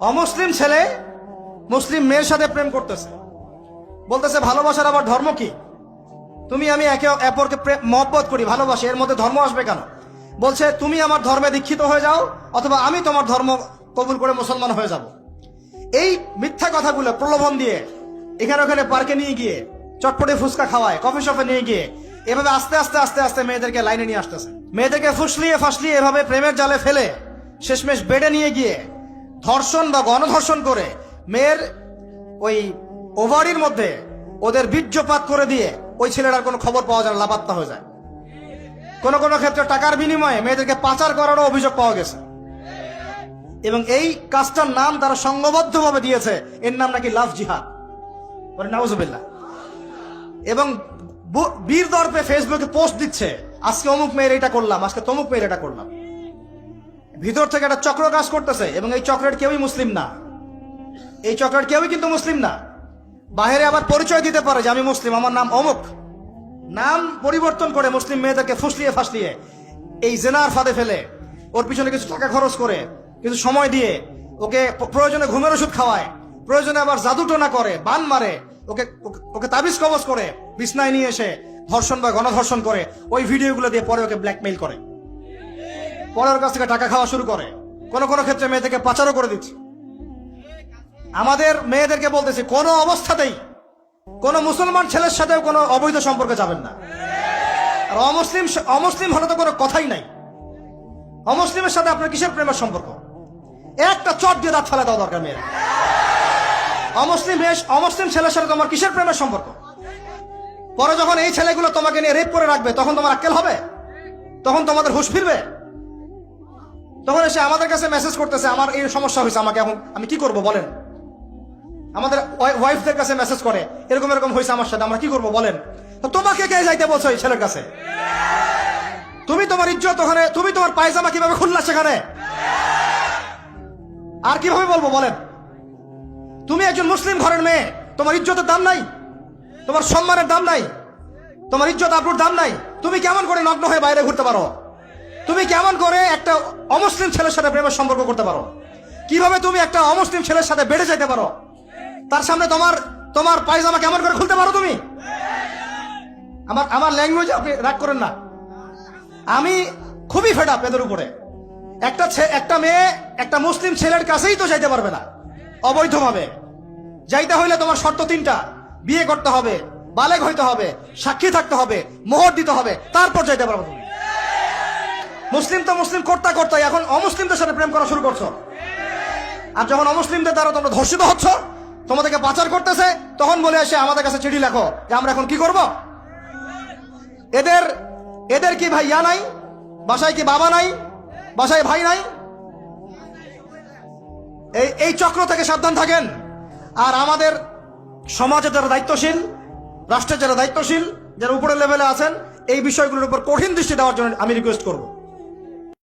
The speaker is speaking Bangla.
অমুসলিম ছেলে মুসলিম মেয়ের সাথে প্রেম করতেছে, বলতেছে ভালোবাসার আবার ধর্ম কি? তুমি আমি একে অপরকে মহব্বত করি, ভালোবাসি, এর মধ্যে ধর্ম আসবে কেন? বলছে তুমি আমার ধর্মে দীক্ষিত হয়ে যাও অথবা আমি তোমার ধর্ম কবুল করে মুসলমান হয়ে যাব। এই মিথ্যা কথাগুলো প্রলোভন দিয়ে এখানে ওখানে পার্কে নিয়ে গিয়ে চটপটে ফুচকা খাওয়ায়, কফি শপে নিয়ে গিয়ে এভাবে আস্তে আস্তে আস্তে আস্তে মেয়েদেরকে লাইনে নিয়ে আসতেছে। মেয়েদেরকে ফুসলিয়ে ফাসলিয়ে এভাবে প্রেমের জালে ফেলে শেষমেশ বেডে নিয়ে গিয়ে ধর্ষণ বা গণধর্ষণ করে মেয়ের ওই ওভারির মধ্যে ওদের বীর্যপাত করে দিয়ে ওই ছেলেটার কোনো খবর পাওয়া যায় না, লাপাত্তা হয়ে যায়। কোন কোন ক্ষেত্রে টাকার বিনিময়ে মেয়েদেরকে পাচার করারও অভিযোগ পাওয়া গেছে। এবং এই কাজটার নাম তারা সংঘবদ্ধভাবে দিয়েছে, এর নাম নাকি লাভ জিহাদ। নাউজুবিল্লাহ। এবং বীর দর্পে ফেসবুকে পোস্ট দিচ্ছে, আজকে অমুক মেয়ের এটা করলাম, আজকে তমুক মেয়ের এটা করলাম। ভিতর থেকে একটা চক্র কাজ করতেছে এবং এই চক্রের কেউই মুসলিম না, এই চক্রের কেউই কিন্তু মুসলিম না। বাহিরে আবার পরিচয় দিতে পারে যে আমি মুসলিম, আমার নাম অমুক, নাম পরিবর্তন করে মুসলিম মেয়েদেরকে ফুসলিয়ে ফাসলিয়ে এই জেনার ফাঁদে ফেলে ওর পিছনে কিছু টাকা খরচ করে কিছু সময় দিয়ে ওকে প্রয়োজনে ঘুমের ওষুধ খাওয়ায়, প্রয়োজনে আবার জাদুটোনা করে, বান মারে, ওকে ওকে তাবিজ কবজ করে বিছনায় নিয়ে এসে ধর্ষণ বা গণধর্ষণ করে ওই ভিডিওগুলো দিয়ে পরে ওকে ব্ল্যাকমেইল করে, পরে ওর কাছ থেকে টাকা খাওয়া শুরু করে। কোনো কোনো ক্ষেত্রে মেয়েদেরকে পাচারও করে দিচ্ছে। আমাদের মেয়েদেরকে বলতেছি কোনো অবস্থাতেই কোন মুসলমান ছেলের সাথেও কোনো অবৈধ সম্পর্কে যাবেন না। আর অমুসলিম হলে তো কোনো কথাই নাই। অমুসলিমের সাথে আপনার কিসের প্রেমের সম্পর্ক? একটা চট দিয়ে দাঁত ফেলে দেওয়া দরকার মেয়ের। অমুসলিম ছেলের সাথে তোমার কিসের প্রেমের সম্পর্ক? পরে যখন এই ছেলেগুলো তোমাকে নিয়ে রেপ করে রাখবে তখন তোমার আক্কেল হবে? তখন তোমাদের হুঁশ ফিরবে? তখন এসে আমাদের কাছে মেসেজ করতেছে আমার এই সমস্যা হয়েছে, আমাকে এখন আমি কি করব বলেন। আমাদের ওয়াইফদের কাছে মেসেজ করে এরকম এরকম হয়েছে আমার সাথে, আমরা কি করব বলেন। তো তোমাকে কে যাইতে বলছো এই ছেলের কাছে? তুমি তোমার ইজ্জত ওখানে, তুমি তোমার পায়জামা কিভাবে খুললা সেখানে, আর কিভাবে বলবো বলেন? তুমি একজন মুসলিম ঘরের মেয়ে, তোমার ইজ্জতের দাম নাই, তোমার সম্মানের দাম নাই, তোমার ইজ্জত আবরুর দাম নাই। তুমি কেমন করে নগ্ন হয়ে বাইরে ঘুরতে পারো? তুমি কেমন করে একটা অমুসলিম ছেলের সাথে প্রেমের সম্পর্ক করতে পারো? কিভাবে তুমি একটা অমুসলিম ছেলের সাথে বেড়ে যেতে পারো? তার সামনে তোমার পায়জামা কেমন করে খুলতে পারো তুমি? আমার ল্যাঙ্গুয়েজ আপনি রাগ করেন না, আমি খুবই ফেড আপ এদের উপরে। একটা মেয়ে একটা মুসলিম ছেলের কাছেই তো যাইতে পারবে না অবৈধভাবে। যাইতে হইলে তোমার শর্ত তিনটা: বিয়ে করতে হবে, বালেগ হইতে হবে, সাক্ষী থাকতে হবে, মোহর দিতে হবে, তারপর যাইতে পারবে তুমি। মুসলিম তো মুসলিম করতে করতে এখন অমুসলিমদের সাথে প্রেম করা শুরু করছো। আর যখন অমুসলিমদের দ্বারা তোমরা ধর্ষিত হচ্ছ, তোমাদেরকে পাচার করতেছে, তখন বলে এসে আমাদের কাছে চিঠি লেখো যে আমরা এখন কি করব। এদের কি ভাই ইয়া নাই? বাসায় কি বাবা নাই? বাসায় ভাই নাই? এই চক্র থেকে সাবধান থাকেন। আর আমাদের সমাজে যারা দায়িত্বশীল, রাষ্ট্রের যারা দায়িত্বশীল, যারা উপরের লেভেলে আছেন, এই বিষয়গুলোর উপর কঠিন দৃষ্টি দেওয়ার জন্য আমি রিকোয়েস্ট করব।